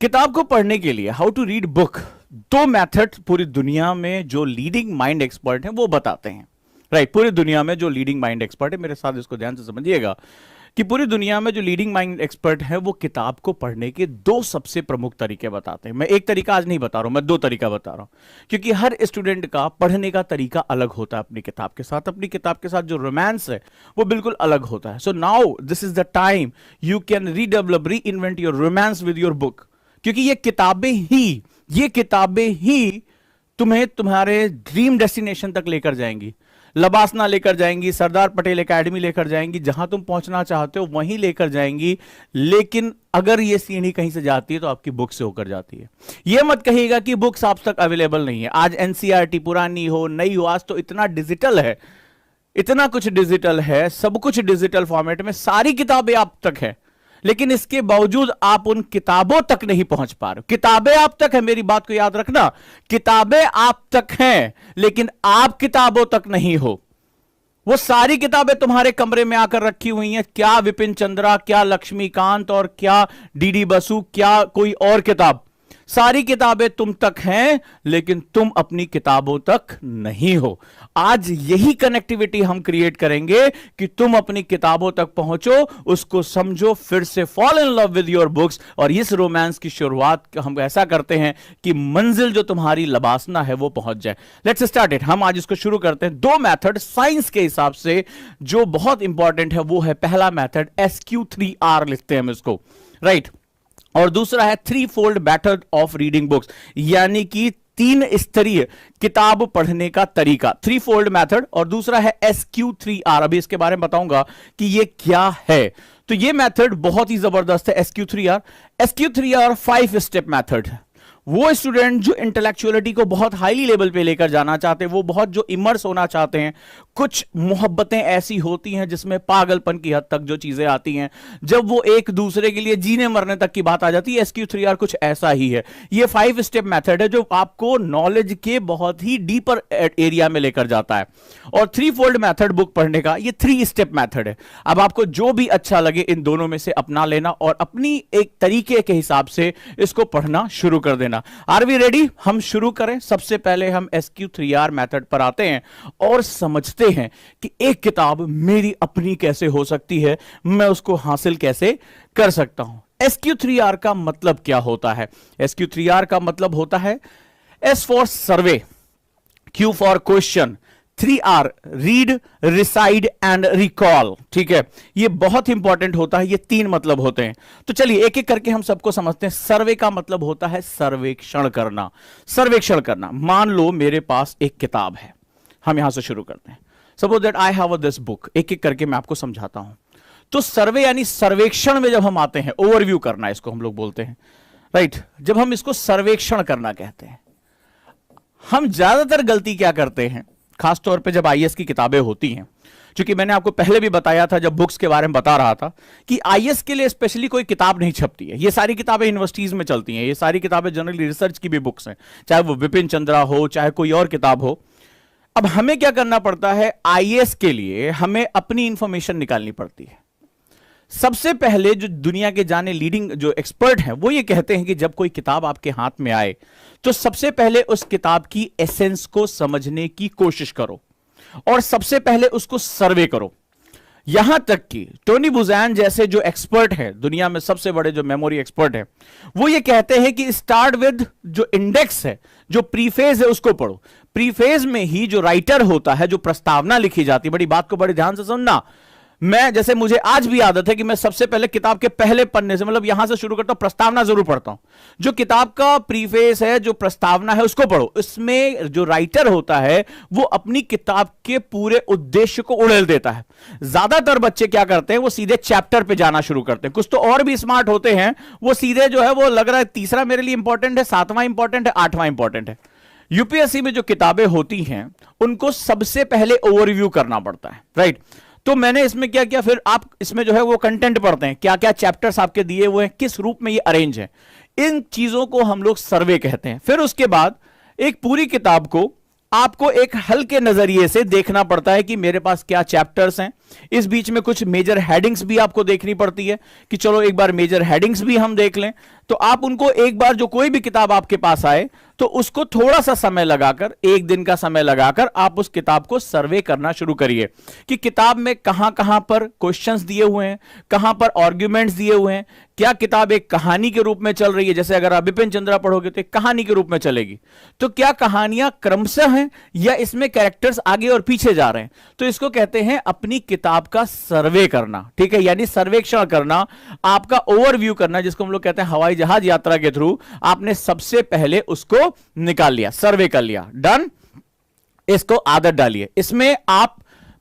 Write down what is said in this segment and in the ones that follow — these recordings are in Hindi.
किताब को पढ़ने के लिए हाउ टू रीड बुक, दो मेथड पूरी दुनिया में जो लीडिंग माइंड एक्सपर्ट हैं वो बताते हैं। राइट, पूरी दुनिया में जो लीडिंग माइंड एक्सपर्ट है, मेरे साथ इसको ध्यान से समझिएगा कि पूरी दुनिया में जो लीडिंग माइंड एक्सपर्ट हैं वो किताब को पढ़ने के दो सबसे प्रमुख तरीके बताते हैं। मैं एक तरीका आज नहीं बता रहा हूं, मैं दो तरीका बता रहा हूं, क्योंकि हर स्टूडेंट का पढ़ने का तरीका अलग होता है। अपनी किताब के साथ, अपनी किताब के साथ जो रोमांस है वो बिल्कुल अलग होता है। So now this is the time you can redevelop, reinvent your romance with your book, क्योंकि ये किताबें ही तुम्हें तुम्हारे ड्रीम डेस्टिनेशन तक लेकर जाएंगी। लबासना लेकर जाएंगी, सरदार पटेल एकेडमी लेकर जाएंगी, जहां तुम पहुंचना चाहते हो वहीं लेकर जाएंगी। लेकिन अगर ये सीढ़ी कहीं से जाती है तो आपकी बुक से होकर जाती है। ये मत कहिएगा कि बुक्स आप तक अवेलेबल नहीं है। आज एनसीईआरटी पुरानी हो नई हो, आज तो इतना डिजिटल है, इतना कुछ डिजिटल है, सब कुछ डिजिटल फॉर्मेट में सारी किताबें आप तक है। लेकिन इसके बावजूद आप उन किताबों तक नहीं पहुंच पा रहे हो। किताबें आप तक है, मेरी बात को याद रखना, किताबें आप तक हैं लेकिन आप किताबों तक नहीं हो। वो सारी किताबें तुम्हारे कमरे में आकर रखी हुई हैं, क्या विपिन चंद्रा, क्या लक्ष्मीकांत और क्या डीडी बसु, क्या कोई और किताब, सारी किताबें तुम तक हैं लेकिन तुम अपनी किताबों तक नहीं हो। आज यही कनेक्टिविटी हम क्रिएट करेंगे कि तुम अपनी किताबों तक पहुंचो, उसको समझो, फिर से fall in love with your books. और इस रोमांस की शुरुआत हम ऐसा करते हैं कि मंजिल जो तुम्हारी लबासना है वो पहुंच जाए। Let's start it. हम आज इसको शुरू करते हैं। दो मेथड साइंस के हिसाब से जो बहुत इंपॉर्टेंट है वो है, पहला मेथड SQ3R लिखते हैं हम इसको, राइट, और दूसरा है 3-fold method of reading books, यानी कि 3 स्तरीय किताब पढ़ने का तरीका, 3-fold मेथड, और दूसरा है SQ3R। अभी इसके बारे में बताऊंगा कि ये क्या है। तो ये मेथड बहुत ही जबरदस्त है SQ3R। SQ3R 5 स्टेप मेथड है। वो स्टूडेंट जो इंटेलेक्चुअलिटी को बहुत हाईली लेवल पे लेकर जाना चाहते हैं, वो बहुत जो इमर्स होना चाहते हैं, कुछ मोहब्बतें ऐसी होती हैं जिसमें पागलपन की हद तक जो चीजें आती हैं, जब वो एक दूसरे के लिए जीने मरने तक की बात आ जाती है, SQ3R कुछ ऐसा ही है। ये 5 स्टेप मेथड है जो आपको नॉलेज के बहुत ही डीपर एरिया में लेकर जाता है। और 3-fold मेथड बुक पढ़ने का ये 3 स्टेप मेथड है। अब आपको जो भी अच्छा लगे इन दोनों में से अपना लेना और अपनी एक तरीके के हिसाब से इसको पढ़ना शुरू कर देना। Are we ready? हम शुरू करें। सबसे पहले हम SQ3R मेथड पर आते हैं और समझते हैं कि एक किताब मेरी अपनी कैसे हो सकती है, मैं उसको हासिल कैसे कर सकता हूं। SQ3R का मतलब क्या होता है? SQ3R का मतलब होता है S for survey, Q for question, 3R read, recite and recall. ठीक है, ये बहुत इंपॉर्टेंट होता है। ये 3 मतलब होते हैं। तो चलिए एक एक करके हम सबको समझते हैं। सर्वे का मतलब होता है सर्वेक्षण करना। सर्वेक्षण करना, मान लो मेरे पास एक किताब है, हम यहां से शुरू करते हैं। Suppose that I have this book. एक एक करके मैं आपको समझाता हूं। तो सर्वे यानी सर्वेक्षण में जब हम आते हैं, ओवरव्यू करना इसको हम लोग बोलते हैं, राइट। जब हम इसको सर्वेक्षण करना कहते हैं, हम ज्यादातर गलती क्या करते हैं, खासतौर पे जब आईएएस की किताबें होती हैं, क्योंकि मैंने आपको पहले भी बताया था जब बुक्स के बारे में बता रहा था कि आईएएस के लिए स्पेशली कोई किताब नहीं छपती है। ये सारी किताबें यूनिवर्सिटीज में चलती हैं, ये सारी किताबें जनरली रिसर्च की भी बुक्स हैं, चाहे वो विपिन चंद्रा हो चाहे कोई और किताब हो। अब हमें क्या करना पड़ता है, आईएएस के लिए हमें अपनी इंफॉर्मेशन निकालनी पड़ती है। सबसे पहले जो दुनिया के जाने लीडिंग जो एक्सपर्ट हैं वो ये कहते हैं कि जब कोई किताब आपके हाथ में आए तो सबसे पहले उस किताब की एसेंस को समझने की कोशिश करो और सबसे पहले उसको सर्वे करो। यहां तक कि टोनी बुज़ैन जैसे जो एक्सपर्ट है, दुनिया में सबसे बड़े जो मेमोरी एक्सपर्ट है, वो ये कहते हैं कि स्टार्ट विद जो इंडेक्स है, जो प्रीफेज है उसको पढ़ो। प्रीफेज में ही जो राइटर होता है, जो प्रस्तावना लिखी जाती है, बड़ी बात को बड़े ध्यान से सुनना। मैं जैसे मुझे आज भी आदत है कि मैं सबसे पहले किताब के पहले पन्ने से, मतलब यहां से शुरू करता हूं, प्रस्तावना जरूर पढ़ता हूं। जो किताब का प्रीफेस है, जो प्रस्तावना है, उसको पढ़ो। इसमें जो राइटर होता है वो अपनी किताब के पूरे उद्देश्य को उड़ेल देता है। ज्यादातर बच्चे क्या करते हैं, वो सीधे चैप्टर पे जाना शुरू करते हैं। कुछ तो और भी स्मार्ट होते हैं, वो सीधे जो है वो लग रहा है तीसरा मेरे लिए इंपॉर्टेंट है, 7वां इंपॉर्टेंट है, 8वां इंपॉर्टेंट है। यूपीएससी में जो किताबें होती हैं उनको सबसे पहले ओवरव्यू करना पड़ता है, राइट। तो मैंने इसमें क्या किया, फिर आप इसमें जो है वो कंटेंट पढ़ते हैं, क्या क्या चैप्टर्स आपके दिए हुए हैं, किस रूप में ये अरेंज है, इन चीजों को हम लोग सर्वे कहते हैं। फिर उसके बाद एक पूरी किताब को आपको एक हल्के नजरिए से देखना पड़ता है कि मेरे पास क्या चैप्टर्स हैं। इस बीच में कुछ मेजर हेडिंग्स भी आपको देखनी पड़ती है कि चलो एक बार मेजर हेडिंग्स भी हम देख लें, तो आप उनको एक बार, जो कोई भी किताब आपके पास आए, तो उसको थोड़ा सा समय लगाकर, एक दिन का समय लगाकर आप उस किताब को सर्वे करना शुरू करिए कि किताब में कहां कहां पर क्वेश्चंस दिए हुए हैं, कहां पर आर्ग्यूमेंट्स दिए हुए हैं, क्या किताब एक कहानी के रूप में चल रही है, जैसे अगर आप बिपिन चंद्रा पढ़ोगे तो एक कहानी के रूप में चलेगी, तो क्या कहानियां क्रमशः हैं या इसमें कैरेक्टर्स आगे और पीछे जा रहे हैं। तो इसको कहते हैं अपनी किताब का सर्वे करना, ठीक है, यानी सर्वेक्षण करना, आपका ओवरव्यू करना, जिसको हम लोग कहते हैं हवाई जहाज यात्रा के थ्रू आपने सबसे पहले उसको निकाल लिया, सर्वे कर लिया, डन। इसको आदत डालिए, इसमें आप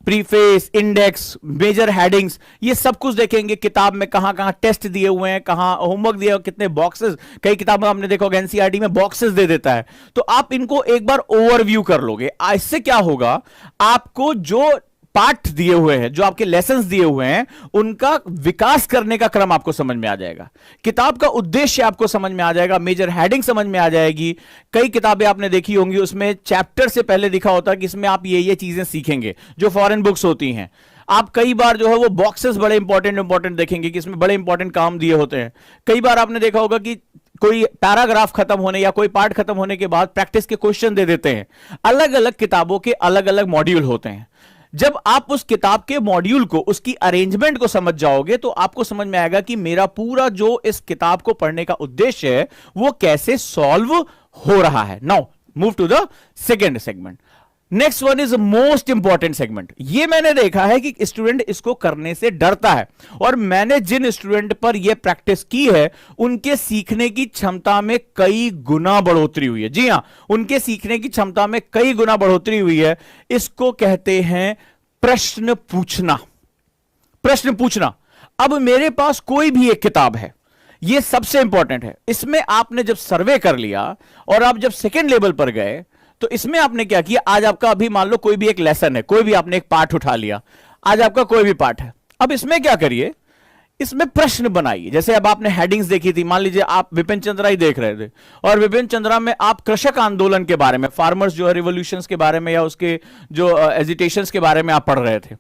प्रीफेस, इंडेक्स, मेजर हेडिंग्स, ये सब कुछ देखेंगे, किताब में कहां कहां टेस्ट दिए हुए हैं, कहां होमवर्क दिए हुए, कितने बॉक्सेस, कई किताबों में आपने देखा होगा एनसीईआरटी में बॉक्सेस दे देता है, तो आप इनको एक बार ओवरव्यू कर लोगे। इससे क्या होगा, आपको जो पाठ दिए हुए हैं, जो आपके लेसन्स दिए हुए हैं, उनका विकास करने का क्रम आपको समझ में आ जाएगा, किताब का उद्देश्य आपको समझ में आ जाएगा, मेजर हेडिंग समझ में आ जाएगी। कई किताबें आपने देखी होंगी, उसमें चैप्टर से पहले लिखा होता है कि इसमें आप ये चीजें सीखेंगे, जो फॉरेन बुक्स होती हैं। आप कई बार जो है वो बॉक्सेस बड़े इंपॉर्टेंट देखेंगे कि इसमें बड़े इंपॉर्टेंट काम दिए होते हैं। कई बार आपने देखा होगा कि कोई पैराग्राफ खत्म होने या कोई पार्ट खत्म होने के बाद प्रैक्टिस के क्वेश्चन दे देते हैं। अलग अलग किताबों के अलग अलग मॉड्यूल होते हैं। जब आप उस किताब के मॉड्यूल को, उसकी अरेंजमेंट को समझ जाओगे, तो आपको समझ में आएगा कि मेरा पूरा जो इस किताब को पढ़ने का उद्देश्य है वो कैसे सॉल्व हो रहा है। Now move to the second segment. Next one is most important segment. ये मैंने देखा है कि स्टूडेंट इसको करने से डरता है, और मैंने जिन स्टूडेंट पर यह प्रैक्टिस की है उनके सीखने की क्षमता में कई गुना बढ़ोतरी हुई है। जी हां, उनके सीखने की क्षमता में कई गुना बढ़ोतरी हुई है। इसको कहते हैं प्रश्न पूछना। प्रश्न पूछना। अब मेरे पास कोई भी एक किताब है, यह सबसे इंपॉर्टेंट है। इसमें आपने जब सर्वे कर लिया और आप जब सेकेंड लेवल पर गए, तो इसमें आपने क्या किया, आज आपका अभी मान लो कोई भी एक लेसन है, कोई भी आपने एक पाठ उठा लिया, आज आपका कोई भी पाठ है। अब इसमें क्या करिए, इसमें प्रश्न बनाइए। जैसे अब आपने हेडिंग्स देखी थी, मान लीजिए आप विपिन चंद्रा ही देख रहे थे, और विपिन चंद्रा में आप कृषक आंदोलन के बारे में, फार्मर्स जो है रिवोल्यूशंस के बारे में, या उसके जो एजिटेशंस के बारे में आप पढ़ रहे थे।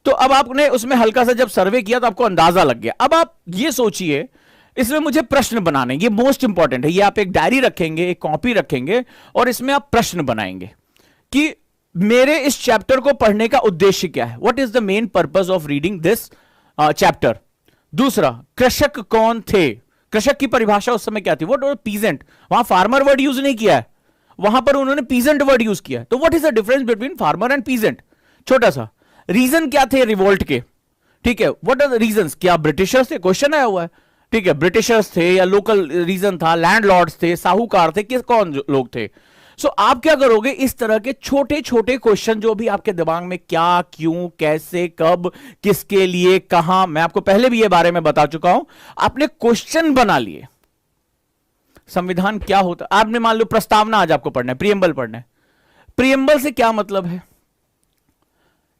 तो अब आपने उसमें हल्का सा जब सर्वे किया तो आपको अंदाजा लग गया। अब आप ये सोचिए, इसमें मुझे प्रश्न बनाने, ये मोस्ट इंपॉर्टेंट है। ये आप एक डायरी रखेंगे, एक कॉपी रखेंगे, और इसमें आप प्रश्न बनाएंगे कि मेरे इस चैप्टर को पढ़ने का उद्देश्य क्या है, what is the main purpose of reading this chapter. दूसरा, कृषक कौन थे, कृषक की परिभाषा उस समय क्या थी, व्हाट वाज पीजेंट। वहां फार्मर वर्ड यूज नहीं किया है, वहां पर उन्होंने पीजेंट वर्ड यूज किया है। तो what is the difference between farmer and peasant. छोटा सा रीजन क्या थे रिवोल्ट के, ठीक है, व्हाट आर द रीजंस। क्या ब्रिटिशर्स थे, क्वेश्चन आया हुआ है, ठीक है, ब्रिटिशर्स थे या लोकल रीजन था, लैंडलॉर्ड्स थे, साहूकार थे, किस कौन लोग थे। सो आप क्या करोगे, इस तरह के छोटे छोटे क्वेश्चन जो भी आपके दिमाग में, क्या, क्यों, कैसे, कब, किसके लिए, कहां, मैं आपको पहले भी ये बारे में बता चुका हूं, आपने क्वेश्चन बना लिए। संविधान क्या होता, आपने मान लो प्रस्तावना आज आपको पढ़ना है, प्रियम्बल पढ़ना है। प्रियम्बल से क्या मतलब है,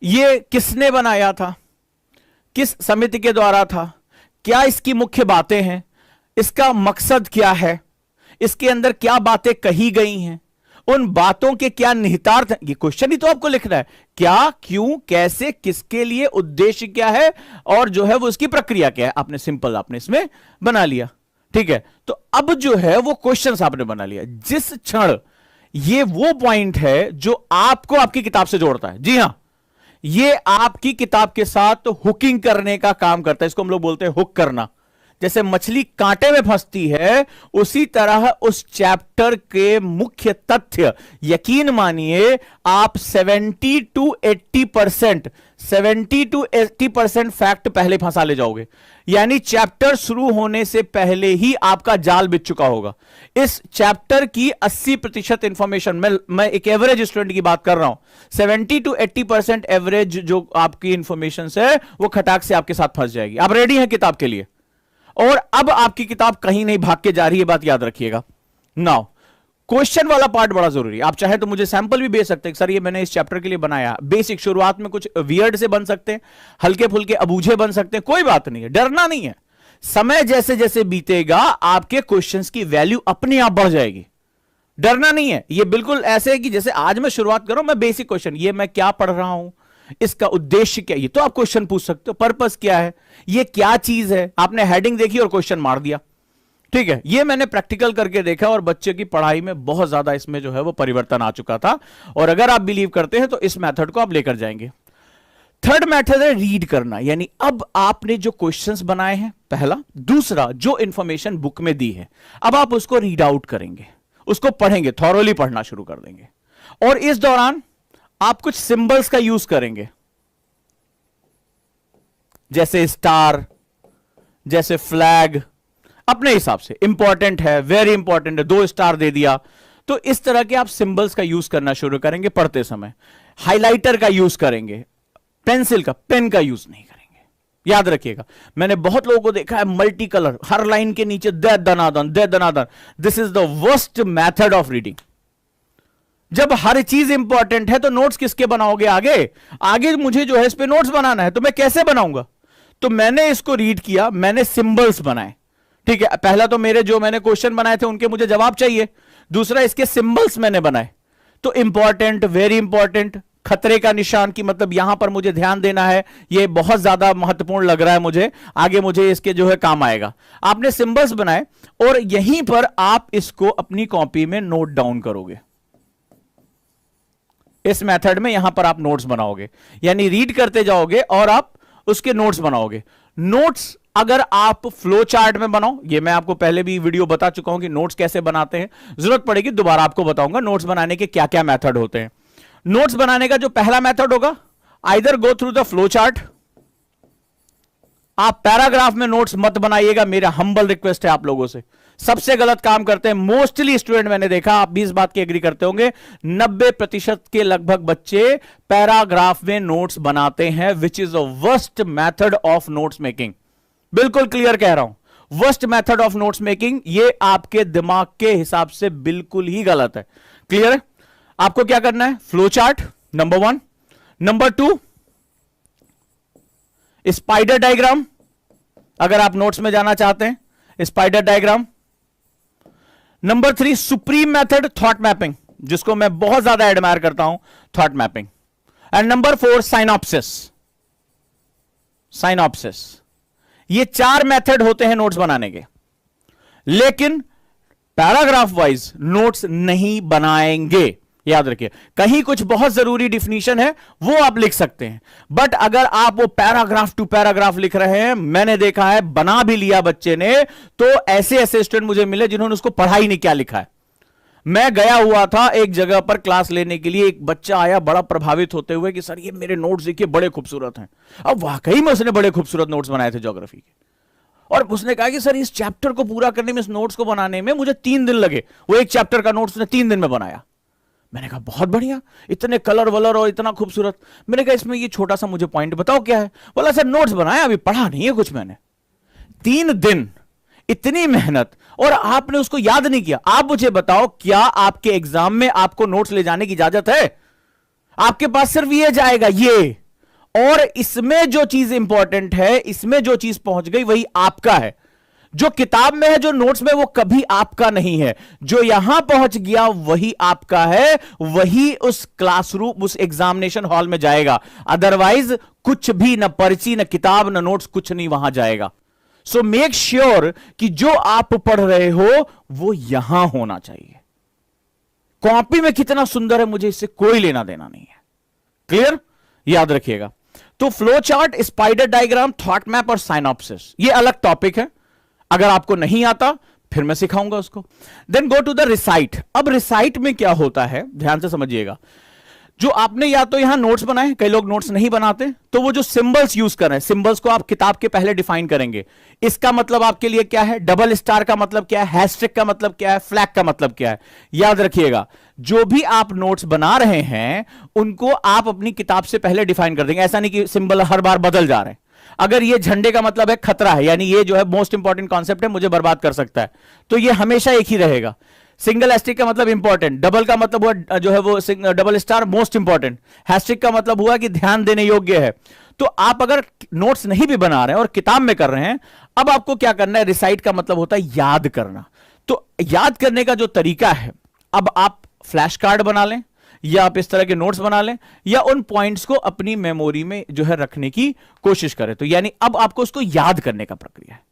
ये किसने बनाया था, किस समिति के द्वारा था, क्या इसकी मुख्य बातें हैं, इसका मकसद क्या है, इसके अंदर क्या बातें कही गई हैं, उन बातों के क्या निहितार्थ हैं। ये क्वेश्चन ही तो आपको लिखना है, क्या, क्यों, कैसे, किसके लिए, उद्देश्य क्या है, और जो है वो उसकी प्रक्रिया क्या है। आपने सिंपल आपने इसमें बना लिया, ठीक है। तो अब जो है वो क्वेश्चन आपने बना लिया। जिस क्षण ये वो पॉइंट है जो आपको आपकी किताब से जोड़ता है, जी हां, ये आपकी किताब के साथ हुकिंग करने का काम करता है। इसको हम लोग बोलते हैं हुक करना। जैसे मछली कांटे में फंसती है, उसी तरह उस चैप्टर के मुख्य तथ्य, यकीन मानिए आप 70 to 80% फैक्ट पहले फंसा ले जाओगे। यानी चैप्टर शुरू होने से पहले ही आपका जाल बिछ चुका होगा। इस चैप्टर की 80% इंफॉर्मेशन, मैं एक एवरेज स्टूडेंट की बात कर रहा हूं, 70 to 80% एवरेज जो आपकी इंफॉर्मेशन है वो खटाक से आपके साथ फंस जाएगी। आप रेडी हैं किताब के लिए, और अब आपकी किताब कहीं नहीं भाग के जा रही है, बात याद रखिएगा। नाउ क्वेश्चन वाला पार्ट बड़ा जरूरी है। आप चाहे तो मुझे सैंपल भी भेज सकते हैं, सर ये मैंने इस चैप्टर के लिए बनाया। बेसिक शुरुआत में कुछ वियर्ड से बन सकते हैं, हल्के फुल्के अबूझे बन सकते हैं, कोई बात नहीं है, डरना नहीं है। समय जैसे जैसे बीतेगा आपके क्वेश्चंस की वैल्यू अपने आप बढ़ जाएगी, डरना नहीं है। ये बिल्कुल ऐसे है कि जैसे आज मैं शुरुआत कर रहा हूं, मैं बेसिक क्वेश्चन, ये मैं क्या पढ़ रहा हूं, इसका उद्देश्य क्या है, ये तो आप क्वेश्चन पूछ सकते हो। पर्पस क्या है, ये क्या चीज है, आपने हेडिंग देखी और क्वेश्चन मार दिया। ठीक है, ये मैंने प्रैक्टिकल करके देखा और बच्चे की पढ़ाई में बहुत ज्यादा इसमें जो है वो परिवर्तन आ चुका था, और अगर आप बिलीव करते हैं तो इस मेथड को आप लेकर जाएंगे। थर्ड मेथड है रीड करना, यानी अब आपने जो क्वेश्चंस बनाए हैं पहला, दूसरा जो इंफॉर्मेशन बुक में दी है अब आप उसको रीड आउट करेंगे, उसको पढ़ेंगे, थॉरोली पढ़ना शुरू कर देंगे, और इस दौरान आप कुछ सिंबल्स का यूज करेंगे, जैसे स्टार, जैसे फ्लैग, अपने हिसाब से, इंपॉर्टेंट है, वेरी इंपॉर्टेंट है, 2 स्टार दे दिया, तो इस तरह के आप सिंबल्स का यूज करना शुरू करेंगे पढ़ते समय। हाइलाइटर का यूज करेंगे, पेंसिल का, पेन का यूज नहीं करेंगे। याद रखिएगा, मैंने बहुत लोगों को देखा है मल्टी कलर, हर लाइन के नीचे दे दनादन दे दनादन। This is the worst method of reading. जब हर चीज इंपॉर्टेंट है तो नोट्स किसके बनाओगे? आगे आगे मुझे जो है इस पे नोट्स बनाना है, तो मैं कैसे बनाऊंगा? तो मैंने इसको रीड किया, मैंने सिंबल्स बनाए, ठीक है। पहला तो मेरे जो मैंने क्वेश्चन बनाए थे उनके मुझे जवाब चाहिए, दूसरा इसके सिंबल्स मैंने बनाए, तो इंपॉर्टेंट, वेरी इंपॉर्टेंट, खतरे का निशान की मतलब यहां पर मुझे ध्यान देना है, ये बहुत ज्यादा महत्वपूर्ण लग रहा है मुझे, आगे मुझे इसके जो है काम आएगा। आपने सिंबल्स बनाए और यहीं पर आप इसको अपनी कॉपी में नोट डाउन करोगे। इस मेथड में यहां पर आप नोट्स बनाओगे, यानी रीड करते जाओगे और आप उसके नोट्स बनाओगे। नोट्स अगर आप फ्लो चार्ट में बनाओ, ये मैं आपको पहले भी वीडियो बता चुका हूं कि नोट्स कैसे बनाते हैं, जरूरत पड़ेगी दोबारा आपको बताऊंगा नोट्स बनाने के क्या क्या मेथड होते हैं। नोट्स बनाने का जो पहला मेथड होगा, either go through the flow chart. आप पैराग्राफ में नोट्स मत बनाइएगा, मेरा हम्बल रिक्वेस्ट है आप लोगों से। सबसे गलत काम करते हैं मोस्टली स्टूडेंट, मैंने देखा, आप भी इस बात की एग्री करते होंगे, 90% के लगभग बच्चे पैराग्राफ में नोट्स बनाते हैं, विच is a worst method of notes making. बिल्कुल क्लियर कह रहा हूं, worst method of notes making, ये आपके दिमाग के हिसाब से बिल्कुल ही गलत है। क्लियर है? आपको क्या करना है? Flow chart number 1, number 2 spider diagram, अगर आप नोट्स में जाना चाहते हैं, spider diagram. Number 3 supreme method, thought mapping, जिसको मैं बहुत ज्यादा एडमायर करता हूं, thought mapping. And number 4 synopsis. Synopsis, ये 4 मेथड होते हैं नोट्स बनाने के, लेकिन पैराग्राफ वाइज नोट्स नहीं बनाएंगे। याद रखिए, कहीं कुछ बहुत जरूरी डिफिनीशन है वो आप लिख सकते हैं, बट अगर आप वो पैराग्राफ टू पैराग्राफ लिख रहे हैं, मैंने देखा है, बना भी लिया बच्चे ने, तो ऐसे ऐसे स्टूडेंट मुझे मिले जिन्होंने उसको पढ़ा ही नहीं क्या लिखा है। मैं गया हुआ था एक जगह पर क्लास लेने के लिए, एक बच्चा आया बड़ा प्रभावित होते हुए कि सर ये मेरे नोट्स देखिए बड़े खूबसूरत हैं। अब वाकई में उसने बड़े खूबसूरत नोट्स बनाए थे ज्योग्राफी के, और उसने कहा कि सर इस चैप्टर को पूरा करने में, इस नोट्स को बनाने में मुझे 3 दिन लगे। वो एक चैप्टर का नोट्स उसने 3 दिन में बनाया। मैंने कहा बहुत बढ़िया, इतने कलर वलर और इतना खूबसूरत। मैंने कहा इसमें ये छोटा सा मुझे पॉइंट बताओ क्या है? बोला सर नोट्स बनाया, अभी पढ़ा नहीं है कुछ मैंने। 3 दिन, इतनी मेहनत, और आपने उसको याद नहीं किया। आप मुझे बताओ, क्या आपके एग्जाम में आपको नोट्स ले जाने की इजाजत है? आपके पास सिर्फ ये जाएगा, ये, और इसमें जो चीज इंपॉर्टेंट है, इसमें जो चीज पहुंच गई वही आपका है। जो किताब में है, जो नोट्स में, वो कभी आपका नहीं है। जो यहां पहुंच गया वही आपका है, वही उस क्लासरूम, उस एग्जामिनेशन हॉल में जाएगा। अदरवाइज कुछ भी, न पर्ची, न किताब, न नोट्स, कुछ नहीं वहां जाएगा। सो मेक श्योर कि जो आप पढ़ रहे हो वो यहां होना चाहिए। कॉपी में कितना सुंदर है, मुझे इससे कोई लेना देना नहीं है। क्लियर? याद रखिएगा। तो flow chart, spider diagram, thought map और साइनॉप्सिस, ये अलग टॉपिक है। अगर आपको नहीं आता फिर मैं सिखाऊंगा उसको। Then go to the recite. अब रिसाइट में क्या होता है, ध्यान से समझिएगा। जो आपने या तो यहां नोट्स बनाए, कई लोग नोट्स नहीं बनाते, तो वो जो सिंबल्स यूज कर रहे हैं, सिंबल्स को आप किताब के पहले डिफाइन करेंगे। इसका मतलब आपके लिए क्या है, डबल स्टार का मतलब क्या है, हैशटैग का मतलब क्या है, फ्लैग का मतलब क्या है। याद रखिएगा, जो भी आप नोट्स बना रहे हैं उनको आप अपनी किताब से पहले डिफाइन कर देंगे। ऐसा नहीं कि सिंबल हर बार बदल जा रहे हैं। अगर ये झंडे का मतलब है खतरा है, यानी ये जो है मोस्ट इंपॉर्टेंट कॉन्सेप्ट है, मुझे बर्बाद कर सकता है, तो ये हमेशा एक ही रहेगा। सिंगल एस्ट्रिक का मतलब इंपॉर्टेंट, डबल का मतलब हुआ जो है वो डबल स्टार मोस्ट इंपॉर्टेंट, हैस्ट्रिक का मतलब हुआ कि ध्यान देने योग्य है। तो आप अगर नोट्स नहीं भी बना रहे हैं और किताब में कर रहे हैं, अब आपको क्या करना है, रिसाइट का मतलब होता है याद करना। तो याद करने का जो तरीका है, अब आप फ्लैश कार्ड बना लें, या आप इस तरह के नोट्स बना लें, या उन पॉइंट्स को अपनी मेमोरी में जो है रखने की कोशिश करें। तो यानी अब आपको उसको याद करने का प्रक्रिया है।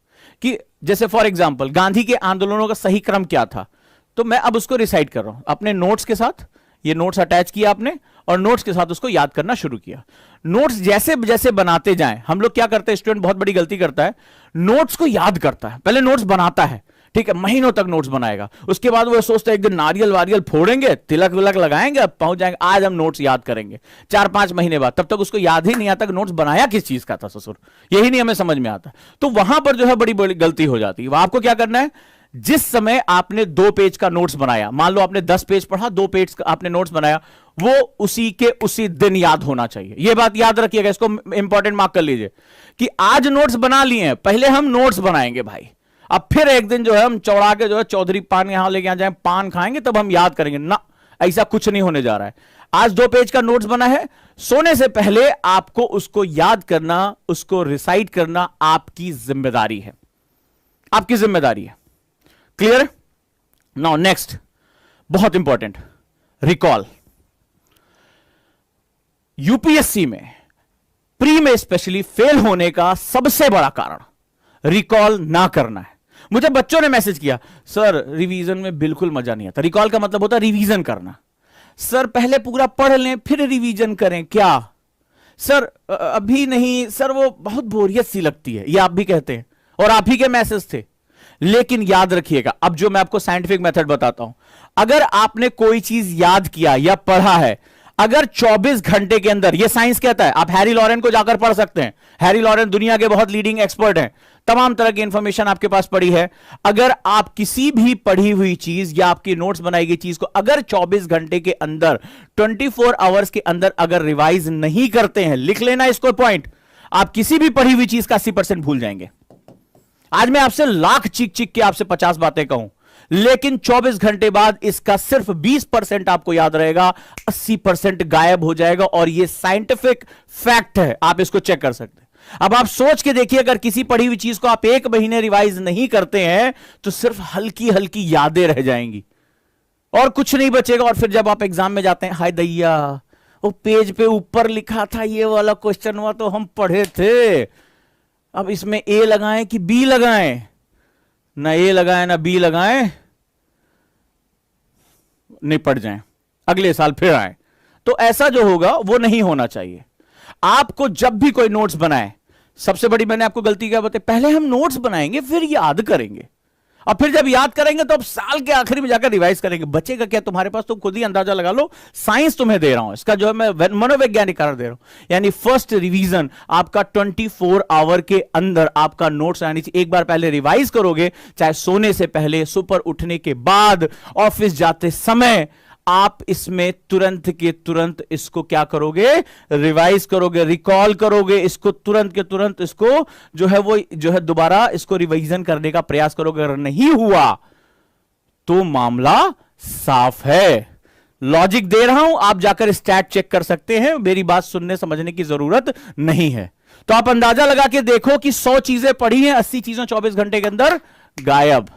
कि जैसे फॉर एग्जांपल गांधी के आंदोलनों का सही क्रम क्या था, तो मैं अब उसको रिसाइट कर रहा हूं अपने नोट्स के साथ। ये नोट्स अटैच किया आपने और नोट्स के साथ उसको याद करना शुरू किया। नोट्स जैसे जैसे बनाते जाएं, हम लोग क्या करते हैं, स्टूडेंट बहुत बड़ी गलती करता है, नोट्स को याद करता है, पहले नोट्स बनाता है, ठीक है, महीनों तक नोट्स बनाएगा, उसके बाद वो सोचता है एक दिन नारियल वारियल फोड़ेंगे, तिलक विलक लगाएंगे, अब पहुंच जाएंगे, आज हम नोट्स याद करेंगे। 4-5 महीने बाद, तब तक उसको याद ही नहीं आता कि नोट्स बनाया किस चीज का था ससुर, यही नहीं हमें समझ में आता। तो वहां पर जो है बड़ी बड़ी गलती हो जाती है। आपको क्या करना है, जिस समय आपने 2 पेज का नोट्स बनाया, मान लो आपने 10 पेज पढ़ा, 2 पेज का आपने नोट्स बनाया, वो उसी के उसी दिन याद होना चाहिए। यह बात याद रखिएगा, इसको इंपॉर्टेंट मार्क कर लीजिए कि आज नोट्स बना लिए हैं, पहले हम नोट्स बनाएंगे भाई, अब फिर एक दिन जो है हम चौड़ा के जो है चौधरी पान यहां लेके जाए पान खाएंगे तब हम याद करेंगे ना, ऐसा कुछ नहीं होने जा रहा है। आज 2 पेज का नोट्स बना है, सोने से पहले आपको उसको याद करना, उसको रिसाइट करना आपकी जिम्मेदारी है, आपकी जिम्मेदारी है। क्लियर? नाउ नेक्स्ट, बहुत इंपॉर्टेंट, रिकॉल। यूपीएससी में प्री में स्पेशली फेल होने का सबसे बड़ा कारण रिकॉल ना करना है। मुझे बच्चों ने मैसेज किया, सर रिवीजन में बिल्कुल मजा नहीं आता। रिकॉल का मतलब होता है रिवीजन करना। सर पहले पूरा पढ़ लें फिर रिवीजन करें क्या? सर अभी नहीं सर, वो बहुत बोरियत सी लगती है, ये आप भी कहते हैं और आप ही के मैसेज थे। लेकिन याद रखिएगा, अब जो मैं आपको साइंटिफिक मेथड बताता हूं, अगर आपने कोई चीज याद किया या पढ़ा है, अगर 24 घंटे के अंदर, ये साइंस कहता है, आप हैरी लॉरेन को जाकर पढ़ सकते हैं, हैरी लॉरेन दुनिया के बहुत लीडिंग एक्सपर्ट हैं, तमाम तरह की इंफॉर्मेशन आपके पास पड़ी है। अगर आप किसी भी पढ़ी हुई चीज या आपकी नोट्स बनाई गई चीज को अगर 24 घंटे के अंदर, 24 आवर्स के अंदर अगर रिवाइज नहीं करते हैं, लिख लेना इसको पॉइंट, आप किसी भी पढ़ी हुई चीज का 80% भूल जाएंगे। आज मैं आपसे लाख चीख चीख के आपसे 50 बातें कहूं, लेकिन 24 घंटे बाद इसका सिर्फ 20% आपको याद रहेगा, 80% गायब हो जाएगा। और यह साइंटिफिक फैक्ट है, आप इसको चेक कर सकते हैं। अब आप सोच के देखिए, अगर किसी पढ़ी हुई चीज को आप 1 महीने रिवाइज नहीं करते हैं तो सिर्फ हल्की हल्की यादें रह जाएंगी और कुछ नहीं बचेगा। और फिर जब आप एग्जाम में जाते हैं, हाय दैया, वो पेज पे ऊपर लिखा था ये वाला क्वेश्चन हुआ तो हम पढ़े थे, अब इसमें ए लगाएं कि बी लगाएं? ना ए लगाएं ना बी लगाएं, नहीं पढ़ जाएं, अगले साल फिर आए। तो ऐसा जो होगा वो नहीं होना चाहिए। आपको जब भी कोई नोट्स बनाए, सबसे बड़ी मैंने आपको गलती क्या बताई, पहले हम नोट्स बनाएंगे फिर याद करेंगे, और फिर जब याद करेंगे तो अब साल के आखिरी में जाकर रिवाइज करेंगे। बचेगा क्या तुम्हारे पास? तुम खुद ही अंदाजा लगा लो, साइंस तुम्हें दे रहा हूं, इसका जो है मैं मनोवैज्ञानिक कारण दे रहा हूं। यानी फर्स्ट रिवीजन आपका 24 आवर के अंदर आपका नोट्स आनी चाहिए। एक बार पहले रिवाइज करोगे, चाहे सोने से पहले, सुपर उठने के बाद, ऑफिस जाते समय, आप इसमें तुरंत के तुरंत इसको क्या करोगे, रिवाइज करोगे, रिकॉल करोगे, इसको तुरंत के तुरंत इसको जो है वो जो है दोबारा इसको रिवीजन करने का प्रयास करोगे। अगर नहीं हुआ तो मामला साफ है। लॉजिक दे रहा हूं, आप जाकर स्टैट चेक कर सकते हैं, मेरी बात सुनने समझने की जरूरत नहीं है। तो आप अंदाजा लगा के देखो कि 100 चीजें पढ़ी हैं, 80 चीजें 24 घंटे के अंदर गायब।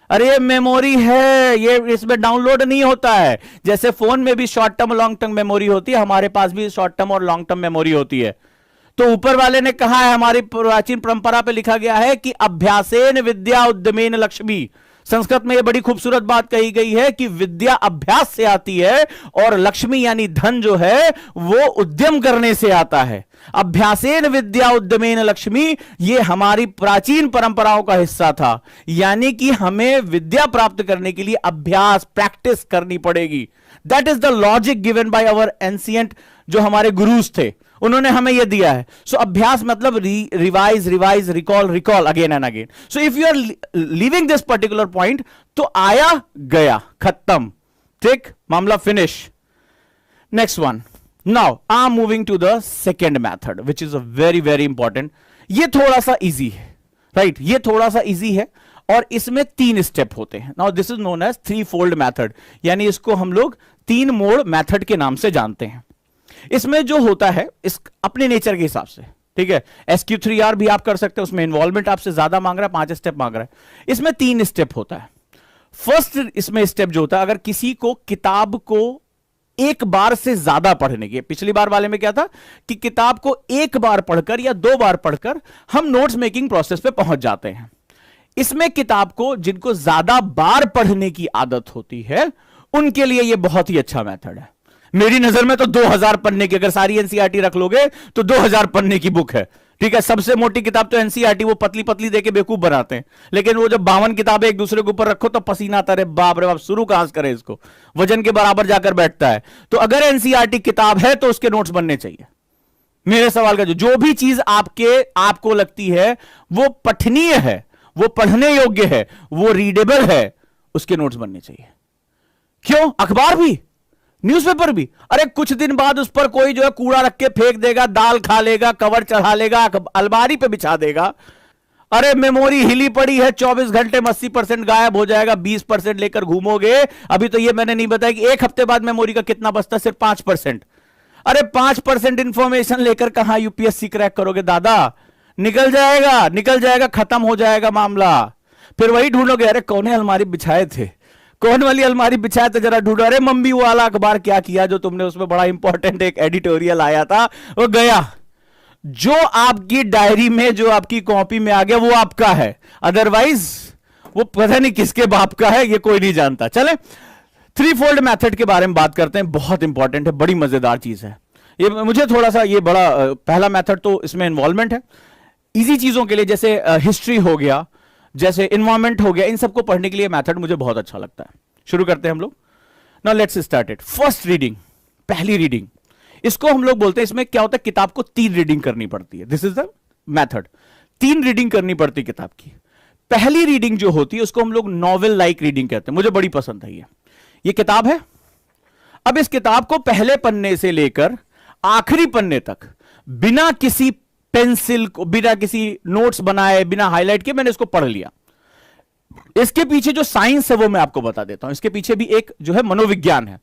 अरे ये मेमोरी है, ये इसमें डाउनलोड नहीं होता है। जैसे फोन में भी short term long term memory होती है, हमारे पास भी शॉर्ट टर्म और लॉन्ग टर्म मेमोरी होती है। तो ऊपर वाले ने कहा है, हमारी प्राचीन परंपरा पे लिखा गया है कि अभ्यासेन विद्या उद्यमेन लक्ष्मी। संस्कृत में यह बड़ी खूबसूरत बात कही गई है कि विद्या अभ्यास से आती है और लक्ष्मी यानी धन जो है वो उद्यम करने से आता है। अभ्यासेन विद्या उद्यमेन लक्ष्मी, ये हमारी प्राचीन परंपराओं का हिस्सा था। यानी कि हमें विद्या प्राप्त करने के लिए अभ्यास, प्रैक्टिस करनी पड़ेगी। That is the logic given by our ancient, जो हमारे गुरुज थे, उन्होंने हमें यह दिया है। सो अभ्यास मतलब revise, revise, recall, recall again and again. So if you are leaving this particular point, तो आया गया, खत्म, ठीक, मामला finish. Next one, now I am moving to the second method which is a very very important. ये थोड़ा सा इजी है, राइट, ये थोड़ा सा इजी है और इसमें 3 स्टेप होते हैं। Now this is known as 3-fold method, यानी इसको हम लोग 3 मोड मैथड के नाम से जानते हैं। इसमें जो होता है इस अपने नेचर के हिसाब से, ठीक है, SQ3R भी आप कर सकते हैं, उसमें इन्वॉल्वमेंट आपसे ज्यादा मांग रहा है, 5 स्टेप मांग रहा है। इसमें 3 स्टेप होता है। फर्स्ट इसमें स्टेप जो होता है, अगर किसी को किताब को एक बार से ज्यादा पढ़ने की, पिछली बार वाले में क्या था कि किताब को एक बार पढ़कर या 2 बार पढ़कर हम नोट्स मेकिंग प्रोसेस पे पहुंच जाते हैं। इसमें किताब को जिनको ज्यादा बार पढ़ने की आदत होती है उनके लिए यह बहुत ही अच्छा मेथड है। मेरी नजर में तो 2000 पन्ने की, अगर सारी एनसीईआरटी रख लोगे तो 2000 पन्ने की बुक है। ठीक है, सबसे मोटी किताब तो एनसीईआरटी, वो पतली पतली देके बेवकूफ बनाते हैं, लेकिन वो जब 52 किताबें एक दूसरे के ऊपर रखो तो पसीना आता है, बाप रे बाप, शुरू कहां से करें इसको, वजन के बराबर जाकर बैठता है। तो अगर एनसीईआरटी किताब है तो उसके नोट्स बनने चाहिए। मेरे सवाल का जो भी चीज आपको लगती है वो पठनीय है, वो पढ़ने योग्य है, वो रीडेबल है, उसके नोट्स बनने चाहिए। क्यों? अखबार भी, न्यूज़पेपर भी, अरे कुछ दिन बाद उस पर कोई जो है कूड़ा रख के फेंक देगा, दाल खा लेगा, कवर चढ़ा लेगा, अलमारी पे बिछा देगा। अरे मेमोरी हिली पड़ी है, 24 घंटे में 80% गायब हो जाएगा, 20% लेकर घूमोगे। अभी तो ये मैंने नहीं बताया कि एक हफ्ते बाद मेमोरी का कितना बचता है, सिर्फ 5%। अरे 5% इंफॉर्मेशन लेकर कहां यूपीएससी क्रैक करोगे दादा? निकल जाएगा, खत्म हो जाएगा मामला। फिर वही ढूंढोगे, अरे कौन अलमारी बिछाए थे, कौन वाली अलमारी बिछाया था, जरा ढूंढो। अरे मम्मी वो वाला अखबार क्या किया जो तुमने उसमें बड़ा इंपॉर्टेंट एक एडिटोरियल आया था, वो गया। जो आपकी डायरी में, जो आपकी कॉपी में आ गया वो आपका है, अदरवाइज वो पता नहीं किसके बाप का है, ये कोई नहीं जानता। चले थ्री फोल्ड मेथड के बारे में बात करते हैं, बहुत इंपॉर्टेंट है, बड़ी मजेदार चीज है ये। मुझे थोड़ा सा ये बड़ा पहला मेथड तो इसमें इन्वॉल्वमेंट है, इजी चीजों के लिए, जैसे हिस्ट्री हो गया, जैसे इन्वायरमेंट हो गया, इन सबको पढ़ने के लिए मेथड मुझे बहुत अच्छा लगता है। शुरू करते हैं हम लोग। Now let's start it. First reading, पहली रीडिंग, इसको हम लोग बोलते हैं, इसमें क्या होता है, किताब को 3 रीडिंग करनी पड़ती है। This is the method, 3 reading करनी पड़ती है किताब की। पहली रीडिंग जो होती है उसको हम लोग नॉवेल लाइक रीडिंग कहते हैं, मुझे बड़ी पसंद है ये किताब है। अब इस किताब को पहले पन्ने से लेकर आखिरी पन्ने तक बिना किसी पेंसिल को, बिना किसी नोट्स बनाए, बिना हाईलाइट के मैंने इसको पढ़ लिया। इसके पीछे जो साइंस है वो मैं आपको बता देता हूं, इसके पीछे भी एक जो है मनोविज्ञान है।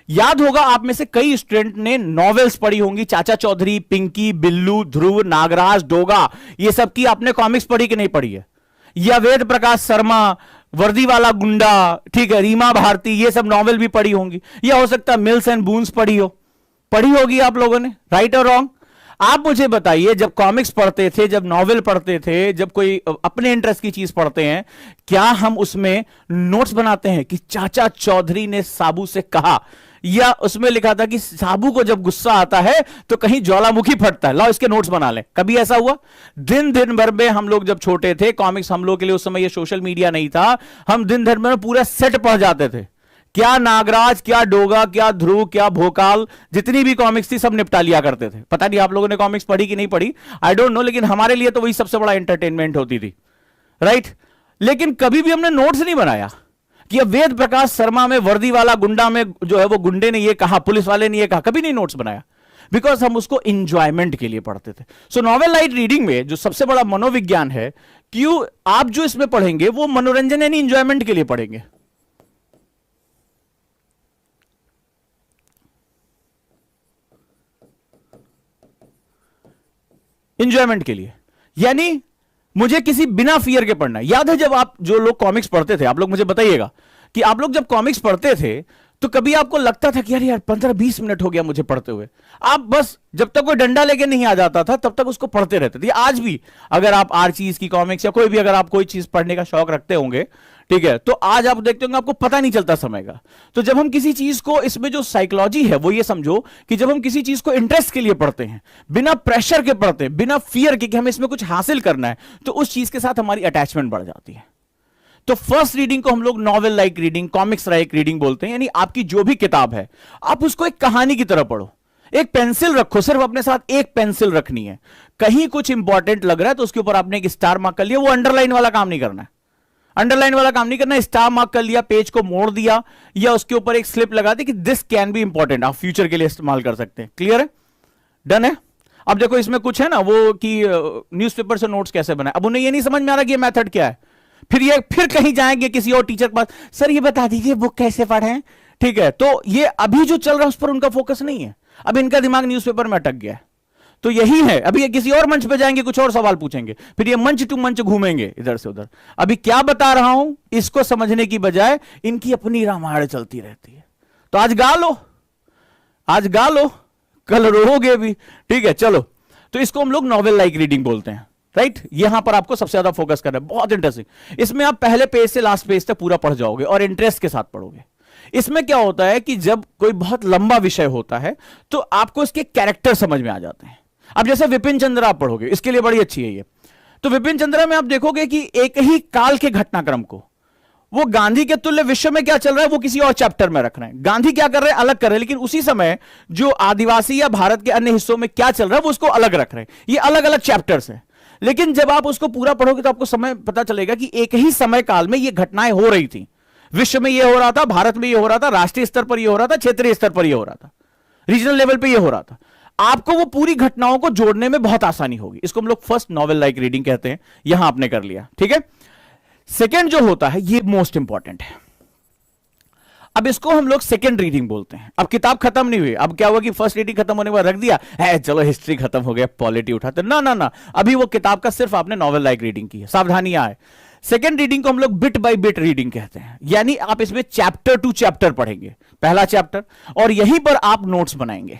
याद होगा आप में से कई स्टूडेंट ने नॉवेल्स पढ़ी होंगी, चाचा चौधरी, पिंकी, बिल्लू, ध्रुव, नागराज, डोगा, ये सब की आपने कॉमिक्स पढ़ी कि नहीं पढ़ी है? या वेद प्रकाश शर्मा, वर्दी वाला गुंडा, ठीक है, रीमा भारती, ये सब नॉवेल भी पढ़ी होंगी। या हो सकता है मिल्स एंड बून्स पढ़ी होगी आप लोगों ने, राइट और रॉन्ग? आप मुझे बताइए, जब कॉमिक्स पढ़ते थे, जब नॉवेल पढ़ते थे, जब कोई अपने इंटरेस्ट की चीज पढ़ते हैं, क्या हम उसमें नोट्स बनाते हैं कि चाचा चौधरी ने साबू से कहा, या उसमें लिखा था कि साबू को जब गुस्सा आता है तो कहीं ज्वालामुखी फटता है, लाओ इसके नोट्स बना ले? कभी ऐसा हुआ? दिन भर में हम लोग जब छोटे थे, कॉमिक्स हम लोग के लिए उस समय ये सोशल मीडिया नहीं था, हम दिन भर में पूरा सेट पढ़ जाते थे। क्या नागराज, क्या डोगा, क्या ध्रुव, क्या भोकाल, जितनी भी कॉमिक्स थी सब निपटा लिया करते थे। पता नहीं आप लोगों ने कॉमिक्स पढ़ी कि नहीं पढ़ी, आई डोंट नो, लेकिन हमारे लिए तो वही सबसे बड़ा एंटरटेनमेंट होती थी, राइट? लेकिन कभी भी हमने नोट्स नहीं बनाया कि अब वेद प्रकाश शर्मा में, वर्दी वाला गुंडा में जो है वो गुंडे ने ये कहा, पुलिस वाले ने ये कहा, कभी नहीं नोट्स बनाया, बिकॉज हम उसको इंजॉयमेंट के लिए पढ़ते थे। सो नॉवेल लाइट रीडिंग में जो सबसे बड़ा मनोविज्ञान है, क्यों आप जो इसमें पढ़ेंगे वो मनोरंजन यानी इंजॉयमेंट के लिए पढ़ेंगे। इंजॉयमेंट के लिए, यानी मुझे किसी बिना फियर के पढ़ना है। याद है जब आप जो लोग कॉमिक्स पढ़ते थे, आप लोग मुझे बताइएगा कि आप लोग जब कॉमिक्स पढ़ते थे तो कभी आपको लगता था कि यार 15-20 मिनट हो गया मुझे पढ़ते हुए, आप बस जब तक कोई डंडा लेके नहीं आ जाता था तब तक उसको पढ़ते रहते थे। आज भी अगर आप आर्चीज की कॉमिक्स या कोई भी, अगर आप कोई चीज पढ़ने का शौक रखते होंगे, ठीक है, तो आज आप देखते होंगे आपको पता नहीं चलता समय का। तो जब हम किसी चीज को, इसमें जो साइकोलॉजी है वो ये समझो कि जब हम किसी चीज को इंटरेस्ट के लिए पढ़ते हैं, बिना प्रेशर के पढ़ते हैं, बिना फियर के कि हमें इसमें कुछ हासिल करना है, तो उस चीज के साथ हमारी अटैचमेंट बढ़ जाती है। तो फर्स्ट रीडिंग को हम लोग novel like reading, comics like reading बोलते हैं, यानी आपकी जो भी किताब है आप उसको एक कहानी की तरह पढ़ो। एक पेंसिल रखो, सिर्फ अपने साथ एक पेंसिल रखनी है। कहीं कुछ इंपॉर्टेंट लग रहा है तो उसके ऊपर आपने एक स्टार मार्क कर लिया, वो अंडरलाइन वाला काम नहीं करना है, अंडरलाइन वाला काम नहीं करना, स्टार मार्क कर लिया, पेज को मोड़ दिया, या उसके ऊपर एक स्लिप लगा दी कि दिस कैन बी इंपॉर्टेंट, आप फ्यूचर के लिए इस्तेमाल कर सकते हैं। क्लियर है? डन है? अब देखो इसमें कुछ है ना वो कि न्यूज़पेपर से नोट्स कैसे बनाए, अब उन्हें ये नहीं समझ में आ रहा कि ये मेथड क्या है, फिर कहीं जाएंगे किसी और टीचर के पास, सर ये बता दीजिए बुक कैसे पढ़ें, ठीक है? तो ये अभी जो चल रहा है उस पर उनका फोकस नहीं है, अब इनका दिमाग न्यूज़पेपर में अटक गया है। तो यही है, अभी ये किसी और मंच पे जाएंगे, कुछ और सवाल पूछेंगे, फिर ये मंच टू मंच घूमेंगे इधर से उधर। अभी क्या बता रहा हूं इसको समझने की बजाय इनकी अपनी रामायण चलती रहती है। तो आज गा लो, कल रोओगे भी, ठीक है? चलो, तो इसको हम लोग नॉवेल लाइक रीडिंग बोलते हैं। राइट यहां पर आपको सबसे ज्यादा फोकस करना है, बहुत इंटरेस्टिंग। इसमें आप पहले पेज से लास्ट पेज तक पूरा पढ़ जाओगे और इंटरेस्ट के साथ पढ़ोगे। इसमें क्या होता है कि जब कोई बहुत लंबा विषय होता है तो आपको इसके कैरेक्टर समझ में आ जाते हैं। अब जैसे विपिन चंद्रा आप पढ़ोगे, इसके लिए बड़ी अच्छी है ये। तो विपिन चंद्रा में आप देखोगे कि एक ही काल के घटनाक्रम को वो गांधी के तुल्य विश्व में क्या चल रहा है वो किसी और चैप्टर में रख रहे हैं। गांधी क्या कर रहे हैं अलग कर रहे हैं, लेकिन उसी समय जो आदिवासी या भारत के अन्य हिस्सों में क्या चल रहा है वो उसको अलग रख रहे हैं। ये अलग अलग चैप्टर्स हैं, लेकिन जब आप उसको पूरा पढ़ोगे तो आपको समय पता चलेगा कि एक ही समय काल में ये घटनाएं हो रही थी। विश्व में ये हो रहा था, भारत में ये हो रहा था, राष्ट्रीय स्तर पर ये हो रहा था, क्षेत्रीय स्तर पर ये हो रहा था, रीजनल लेवल पे ये हो रहा था। आपको वो पूरी घटनाओं को जोड़ने में बहुत आसानी होगी। इसको हम लोग फर्स्ट नॉवेल लाइक रीडिंग कहते हैं। यहां आपने कर लिया, ठीक है। सेकेंड जो होता है ये मोस्ट इंपॉर्टेंट है। अब इसको हम लोग सेकेंड रीडिंग बोलते हैं। अब किताब खत्म नहीं हुई, अब क्या हुआ कि फर्स्ट रीडिंग खत्म होने के बाद रख दिया है, चलो हिस्ट्री खत्म हो गया, पॉलिटी उठाते, ना ना ना, अभी वो किताब का सिर्फ आपने नॉवेल लाइक रीडिंग की है। सावधानियां है, सेकेंड रीडिंग को हम लोग बिट बाय बिट रीडिंग कहते हैं, यानी आप इसमें चैप्टर टू चैप्टर पढ़ेंगे, पहला चैप्टर, और यहीं पर आप नोट्स बनाएंगे,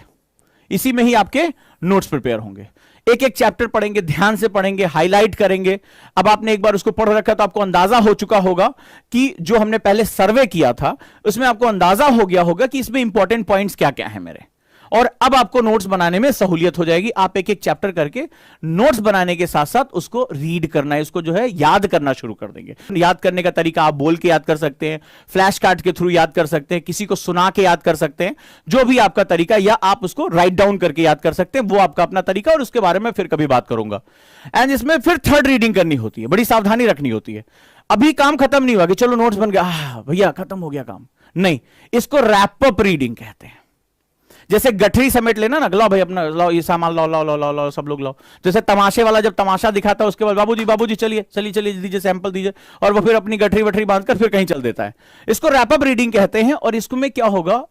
इसी में ही आपके नोट्स प्रिपेयर होंगे। एक एक चैप्टर पढ़ेंगे, ध्यान से पढ़ेंगे, हाईलाइट करेंगे। अब आपने एक बार उसको पढ़ रखा तो आपको अंदाजा हो चुका होगा कि जो हमने पहले सर्वे किया था उसमें आपको अंदाजा हो गया होगा कि इसमें इंपॉर्टेंट पॉइंट्स क्या क्या हैं मेरे, और अब आपको नोट्स बनाने में सहूलियत हो जाएगी। आप एक एक चैप्टर करके नोट्स बनाने के साथ साथ उसको रीड करना है, उसको जो है याद करना शुरू कर देंगे। याद करने का तरीका आप बोल के याद कर सकते हैं, फ्लैश कार्ड के थ्रू याद कर सकते हैं, किसी को सुना के याद कर सकते हैं, जो भी आपका तरीका, या आप उसको राइट डाउन करके याद कर सकते हैं, वो आपका अपना तरीका, और उसके बारे में फिर कभी बात करूंगा। एंड इसमें फिर थर्ड रीडिंग करनी होती है, बड़ी सावधानी रखनी होती है। अभी काम खत्म नहीं हुआ कि चलो नोट्स बन गया, भैया खत्म हो गया काम, नहीं, इसको रैप अप रीडिंग कहते हैं। जैसे गठरी समेट लेना ना, लाओ भाई अपना, लाओ ये सामान, लाओ लाओ लाओ लाओ लाओ, सब लोग लाओ। जैसे तमाशे वाला जब तमाशा दिखाता है उसके बाद बाबूजी बाबूजी चलिए चलिए चलिए दीजिए, सैंपल दीजिए, और वो फिर अपनी गठरी वठरी बांधकर फिर कहीं चल देता है। इसको रैप अप रीडिंग कहते हैं। और इसमें क्या होगा,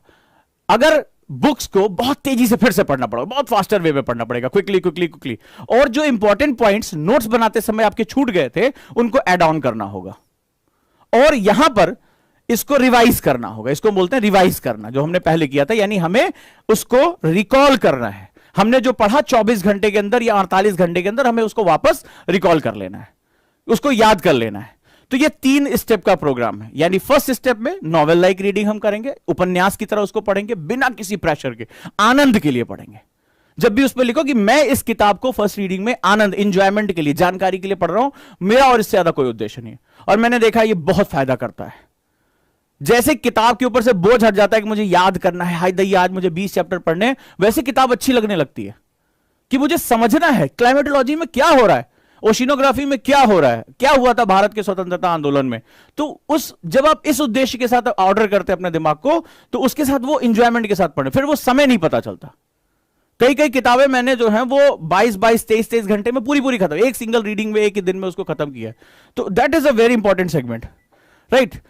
अगर बुक्स को बहुत तेजी से फिर से पढ़ना पड़ेगा, बहुत फास्टर वे में पढ़ना पड़ेगा, क्विकली क्विकली क्विकली, और जो इंपॉर्टेंट पॉइंट्स नोट्स बनाते समय आपके छूट गए थे उनको ऐड ऑन करना होगा, और यहां पर इसको रिवाइज करना होगा। इसको बोलते हैं रिवाइज करना, जो हमने पहले किया था, यानी हमें उसको रिकॉल करना है। हमने जो पढ़ा 24 घंटे के अंदर या 48 घंटे के अंदर हमें उसको वापस रिकॉल कर लेना है, उसको याद कर लेना है। तो ये 3 स्टेप का प्रोग्राम है। यानी फर्स्ट स्टेप में नॉवेल लाइक रीडिंग हम करेंगे, उपन्यास की तरह उसको पढ़ेंगे, बिना किसी प्रेशर के, आनंद के लिए पढ़ेंगे। जब भी उस पर लिखो कि मैं इस किताब को फर्स्ट रीडिंग में आनंद, इंजॉयमेंट के लिए, जानकारी के लिए पढ़ रहा हूं, मेरा और इससे ज्यादा कोई उद्देश्य नहीं है। और मैंने देखा ये बहुत फायदा करता है। जैसे किताब के ऊपर से बोझ हट जाता है कि मुझे याद करना है, हाय दैया आज मुझे 20 चैप्टर पढ़ने हैं, वैसे किताब अच्छी लगने लगती है कि मुझे समझना है क्लाइमेटोलॉजी में क्या हो रहा है, ओशिनोग्राफी में क्या हो रहा है, क्या हुआ था भारत के स्वतंत्रता आंदोलन में। तो जब आप इस उद्देश्य के साथ ऑर्डर करते हैं अपने दिमाग को, तो उसके साथ वो इंजॉयमेंट के साथ पढ़े, फिर वो समय नहीं पता चलता। कई कई किताबें मैंने जो है वो 22-22, 23-23 घंटे में पूरी खत्म, एक सिंगल रीडिंग में, एक ही दिन में उसको खत्म किया। तो that is a very important segment, right.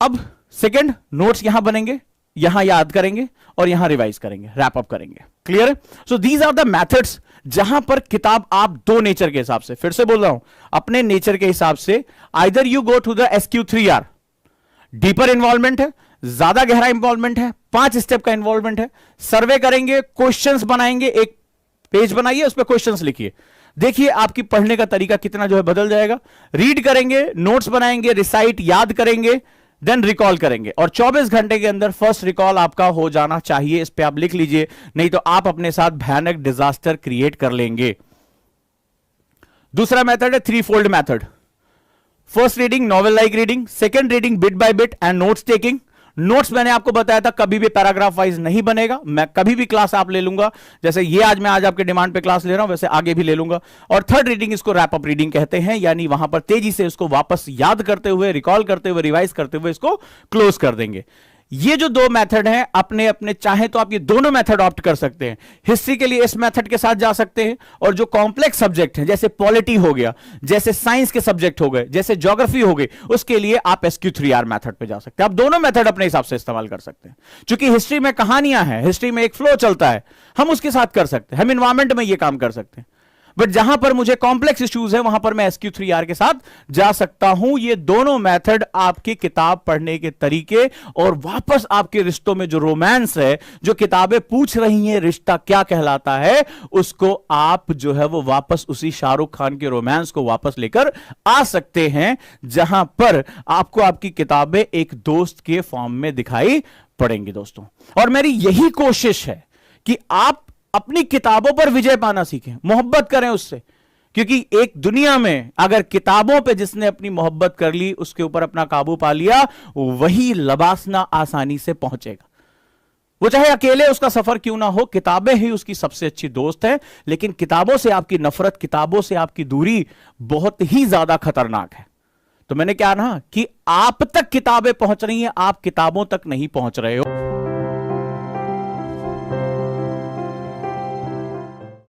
अब सेकंड, नोट्स यहां बनेंगे, यहां याद करेंगे और यहां रिवाइज करेंगे, रैप अप करेंगे। क्लियर है? So these are the methods जहां पर किताब आप दो नेचर के हिसाब से, फिर से बोल रहा हूं, अपने नेचर के हिसाब से, either you go to the SQ3R, deeper involvement है, ज्यादा गहरा इन्वॉल्वमेंट है, 5 स्टेप का इन्वॉल्वमेंट है, सर्वे करेंगे, क्वेश्चंस बनाएंगे, एक पेज बनाइए, उस पर क्वेश्चंस लिखिए, देखिए आपकी पढ़ने का तरीका कितना जो है बदल जाएगा। रीड करेंगे, नोट्स बनाएंगे, रिसाइट याद करेंगे, देन रिकॉल करेंगे, और 24 घंटे के अंदर फर्स्ट रिकॉल आपका हो जाना चाहिए। इस पे आप लिख लीजिए, नहीं तो आप अपने साथ भयानक डिजास्टर क्रिएट कर लेंगे। दूसरा मेथड है 3 fold method. First reading novel like reading, second reading bit by bit and notes taking. Notes मैंने आपको बताया था कभी भी पैराग्राफ वाइज नहीं बनेगा, मैं कभी भी क्लास आप ले लूंगा, जैसे ये आज मैं आज आपके डिमांड पे क्लास ले रहा हूं वैसे आगे भी ले लूंगा। और थर्ड रीडिंग, इसको रैप अप रीडिंग कहते हैं, यानी वहां पर तेजी से उसको वापस याद करते हुए, रिकॉल करते हुए, रिवाइज करते हुए इसको क्लोज कर देंगे। ये जो 2 मेथड हैं, अपने अपने चाहे तो आप ये दोनों मेथड ऑप्ट कर सकते हैं। हिस्ट्री के लिए इस मेथड के साथ जा सकते हैं, और जो कॉम्प्लेक्स सब्जेक्ट हैं जैसे पॉलिटी हो गया, जैसे साइंस के सब्जेक्ट हो गए, जैसे ज्योग्राफी हो गई, उसके लिए आप SQ3R मेथड पे जा सकते हैं। आप दोनों मेथड अपने हिसाब से इस्तेमाल कर सकते हैं। क्योंकि हिस्ट्री में कहानियां हैं, हिस्ट्री में एक फ्लो चलता है, हम उसके साथ कर सकते हैं, हम इन्वायरमेंट में ये काम कर सकते हैं। बट जहां पर मुझे कॉम्प्लेक्स इश्यूज है वहां पर मैं SQ3R के साथ जा सकता हूं। ये दोनों मेथड आपकी किताब पढ़ने के तरीके और वापस आपके रिश्तों में जो रोमांस है, जो किताबें पूछ रही हैं रिश्ता क्या कहलाता है, उसको आप जो है वो वापस उसी शाहरुख खान के रोमांस को वापस लेकर आ सकते हैं, जहां पर आपको आपकी किताबें एक दोस्त के फॉर्म में दिखाई पड़ेंगी दोस्तों। और मेरी यही कोशिश है कि आप अपनी किताबों पर विजय पाना सीखें, मोहब्बत करें उससे, क्योंकि एक दुनिया में अगर किताबों पे जिसने अपनी मोहब्बत कर ली, उसके ऊपर अपना काबू पा लिया, वही लबासना आसानी से पहुंचेगा। वो चाहे अकेले उसका सफर क्यों ना हो, किताबें ही उसकी सबसे अच्छी दोस्त है। लेकिन किताबों से आपकी नफरत, किताबों से आपकी दूरी बहुत ही ज्यादा खतरनाक है। तो मैंने क्या कहा कि आप तक किताबें पहुंच रही हैं, आप किताबों तक नहीं पहुंच रहे हो।